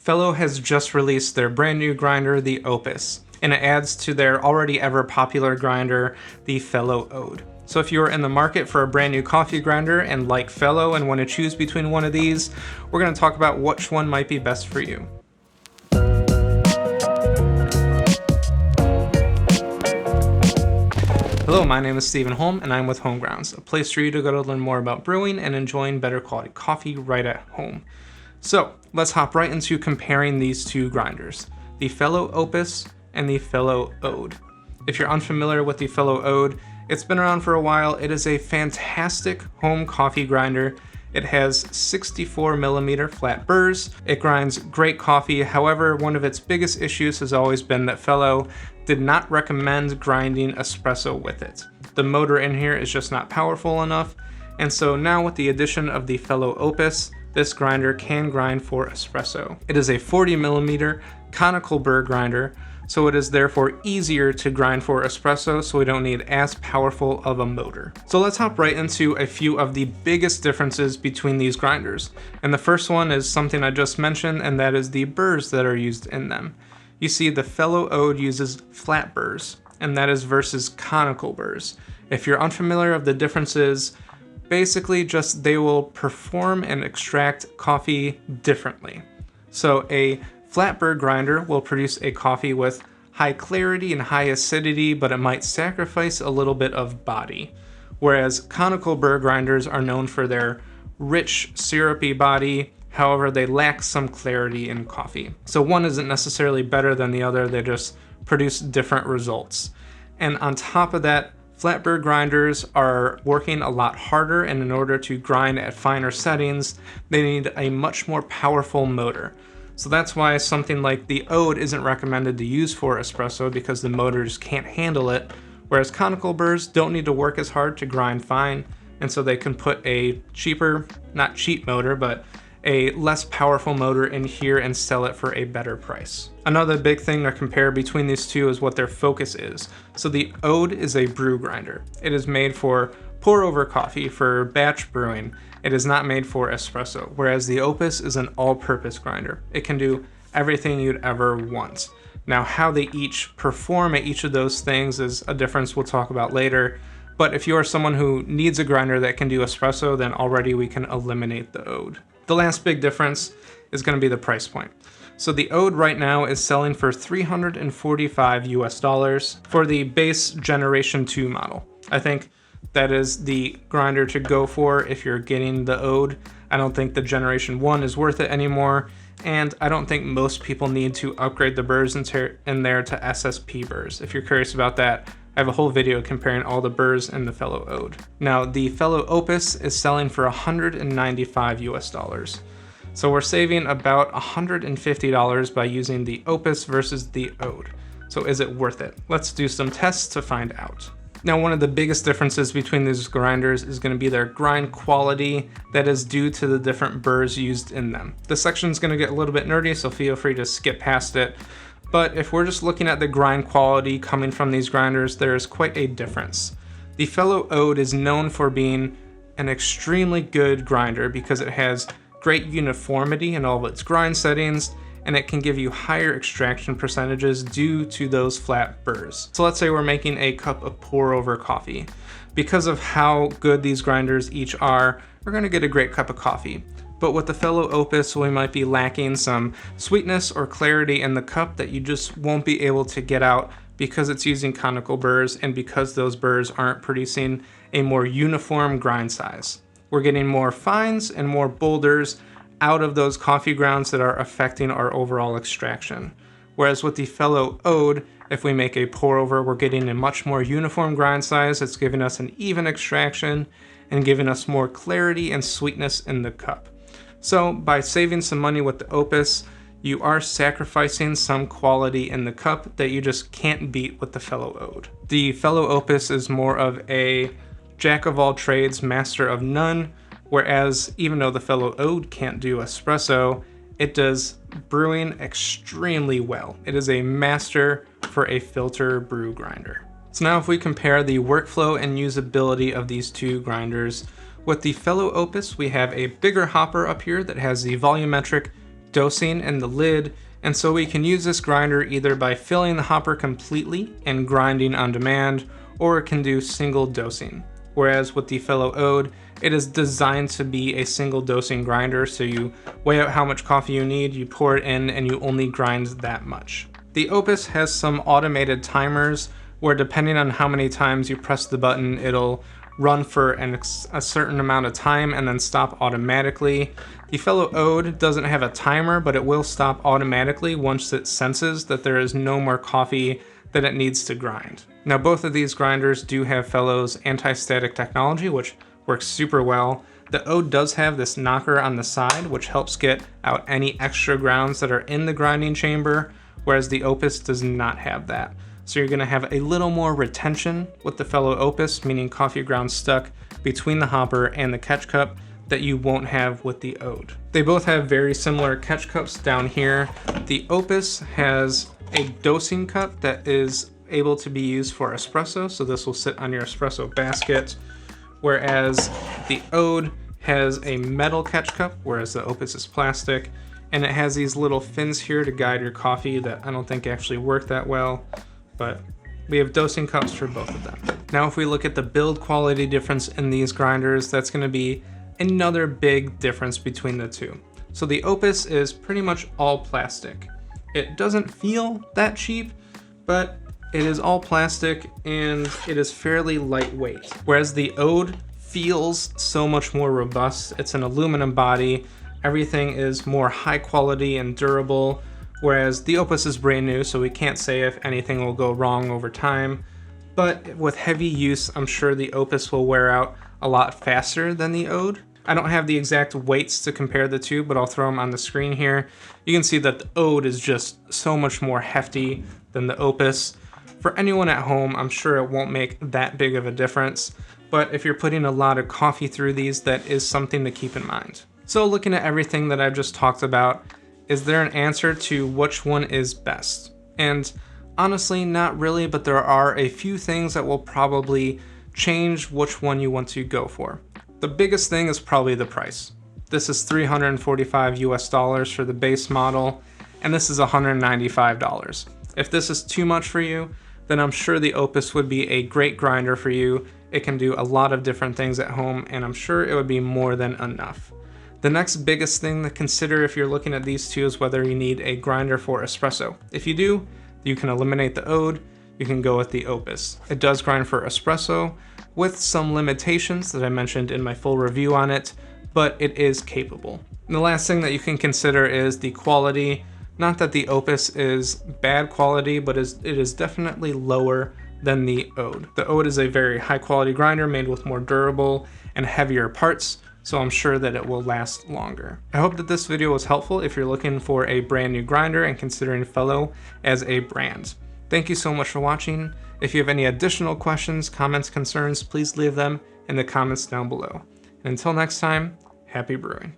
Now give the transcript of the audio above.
Fellow has just released their brand new grinder, the Opus, and it adds to their already ever popular grinder, the Fellow Ode. So if you're in the market for a brand new coffee grinder and like Fellow and want to choose between one of these, we're going to talk about which one might be best for you. Hello, my name is Stephen Holm and I'm with HomeGrounds, a place for you to go to learn more about brewing and enjoying better quality coffee right at home. So let's hop right into comparing these two grinders, the Fellow Opus and the Fellow Ode. If you're unfamiliar with the Fellow Ode, it's been around for a while. It is a fantastic home coffee grinder. It has 64mm flat burrs. It grinds great coffee. However, one of its biggest issues has always been that Fellow did not recommend grinding espresso with it. The motor in here is just not powerful enough. And so now with the addition of the Fellow Opus, this grinder can grind for espresso. It is a 40mm conical burr grinder, so it is therefore easier to grind for espresso, so we don't need as powerful of a motor. So let's hop right into a few of the biggest differences between these grinders. And the first one is something I just mentioned, and that is the burrs that are used in them. You see, the Fellow Ode uses flat burrs, and that is versus conical burrs. If you're unfamiliar of the differences, basically just they will perform and extract coffee differently. So a flat burr grinder will produce a coffee with high clarity and high acidity, but it might sacrifice a little bit of body. Whereas conical burr grinders are known for their rich, syrupy body. However, they lack some clarity in coffee. So one isn't necessarily better than the other, they just produce different results. And on top of that, flat burr grinders are working a lot harder, and in order to grind at finer settings, they need a much more powerful motor. So that's why something like the Ode isn't recommended to use for espresso, because the motors can't handle it, whereas conical burrs don't need to work as hard to grind fine, and so they can put a cheaper, not cheap motor, but a less powerful motor in here and sell it for a better price. Another big thing to compare between these two is what their focus is. So the Ode is a brew grinder. It is made for pour over coffee, for batch brewing. It is not made for espresso, whereas the Opus is an all-purpose grinder. It can do everything you'd ever want. Now, how they each perform at each of those things is a difference we'll talk about later. But if you are someone who needs a grinder that can do espresso, then already we can eliminate the Ode. The last big difference is going to be the price point. So the Ode right now is selling for $345 US for the base Generation 2 model. I think that is the grinder to go for if you're getting the Ode. I don't think the Generation 1 is worth it anymore, and I don't think most people need to upgrade the burrs in there to SSP burrs. If you're curious about that, I have a whole video comparing all the burrs in the Fellow Ode. Now, the Fellow Opus is selling for $195 US. So we're saving about $150 by using the Opus versus the Ode. So is it worth it? Let's do some tests to find out. Now, one of the biggest differences between these grinders is going to be their grind quality that is due to the different burrs used in them. This section is going to get a little bit nerdy, so feel free to skip past it. But if we're just looking at the grind quality coming from these grinders, there is quite a difference. The Fellow Ode is known for being an extremely good grinder because it has great uniformity in all of its grind settings, and it can give you higher extraction percentages due to those flat burrs. So let's say we're making a cup of pour over coffee. Because of how good these grinders each are, we're going to get a great cup of coffee. But with the Fellow Opus, we might be lacking some sweetness or clarity in the cup that you just won't be able to get out because it's using conical burrs and because those burrs aren't producing a more uniform grind size. We're getting more fines and more boulders out of those coffee grounds that are affecting our overall extraction. Whereas with the Fellow Ode, if we make a pour over, we're getting a much more uniform grind size. It's giving us an even extraction and giving us more clarity and sweetness in the cup. So by saving some money with the Opus, you are sacrificing some quality in the cup that you just can't beat with the Fellow Ode. The Fellow Opus is more of a jack of all trades, master of none, whereas even though the Fellow Ode can't do espresso, it does brewing extremely well. It is a master for a filter brew grinder. So now if we compare the workflow and usability of these two grinders, with the Fellow Opus, we have a bigger hopper up here that has the volumetric dosing in the lid, and so we can use this grinder either by filling the hopper completely and grinding on demand, or it can do single dosing. Whereas with the fellow Ode, it is designed to be a single dosing grinder, so you weigh out how much coffee you need, you pour it in, and you only grind that much. The Opus has some automated timers where depending on how many times you press the button, it'll run for a certain amount of time and then stop automatically. The fellow Ode doesn't have a timer, but it will stop automatically once it senses that there is no more coffee that it needs to grind. Now both of these grinders do have Fellow's anti-static technology, which works super well. The Ode does have this knocker on the side, which helps get out any extra grounds that are in the grinding chamber, whereas the Opus does not have that. So you're gonna have a little more retention with the fellow Opus, meaning coffee grounds stuck between the hopper and the catch cup that you won't have with the Ode. They both have very similar catch cups down here. The Opus has a dosing cup that is able to be used for espresso, so this will sit on your espresso basket, whereas the Ode has a metal catch cup, whereas the Opus is plastic, and it has these little fins here to guide your coffee that I don't think actually work that well, but we have dosing cups for both of them. Now if we look at the build quality difference in these grinders, that's going to be another big difference between the two. So the Opus is pretty much all plastic. It doesn't feel that cheap, but it is all plastic and it is fairly lightweight. Whereas the Ode feels so much more robust. It's an aluminum body. Everything is more high quality and durable. Whereas the Opus is brand new, so we can't say if anything will go wrong over time. But with heavy use, I'm sure the Opus will wear out a lot faster than the Ode. I don't have the exact weights to compare the two, but I'll throw them on the screen here. You can see that the Ode is just so much more hefty than the Opus. For anyone at home, I'm sure it won't make that big of a difference, but if you're putting a lot of coffee through these, that is something to keep in mind. So looking at everything that I've just talked about, is there an answer to which one is best? And honestly, not really, but there are a few things that will probably change which one you want to go for. The biggest thing is probably the price. This is $345 US for the base model, and this is $195. If this is too much for you, then I'm sure the Opus would be a great grinder for you. It can do a lot of different things at home, and I'm sure it would be more than enough. The next biggest thing to consider if you're looking at these two is whether you need a grinder for espresso. If you do, you can eliminate the Ode, you can go with the Opus. It does grind for espresso with some limitations that I mentioned in my full review on it, but it is capable. And the last thing that you can consider is the quality. Not that the Opus is bad quality, but it is definitely lower than the Ode. The Ode is a very high quality grinder made with more durable and heavier parts, so I'm sure that it will last longer. I hope that this video was helpful if you're looking for a brand new grinder and considering Fellow as a brand. Thank you so much for watching. If you have any additional questions, comments, concerns, please leave them in the comments down below. And until next time, happy brewing.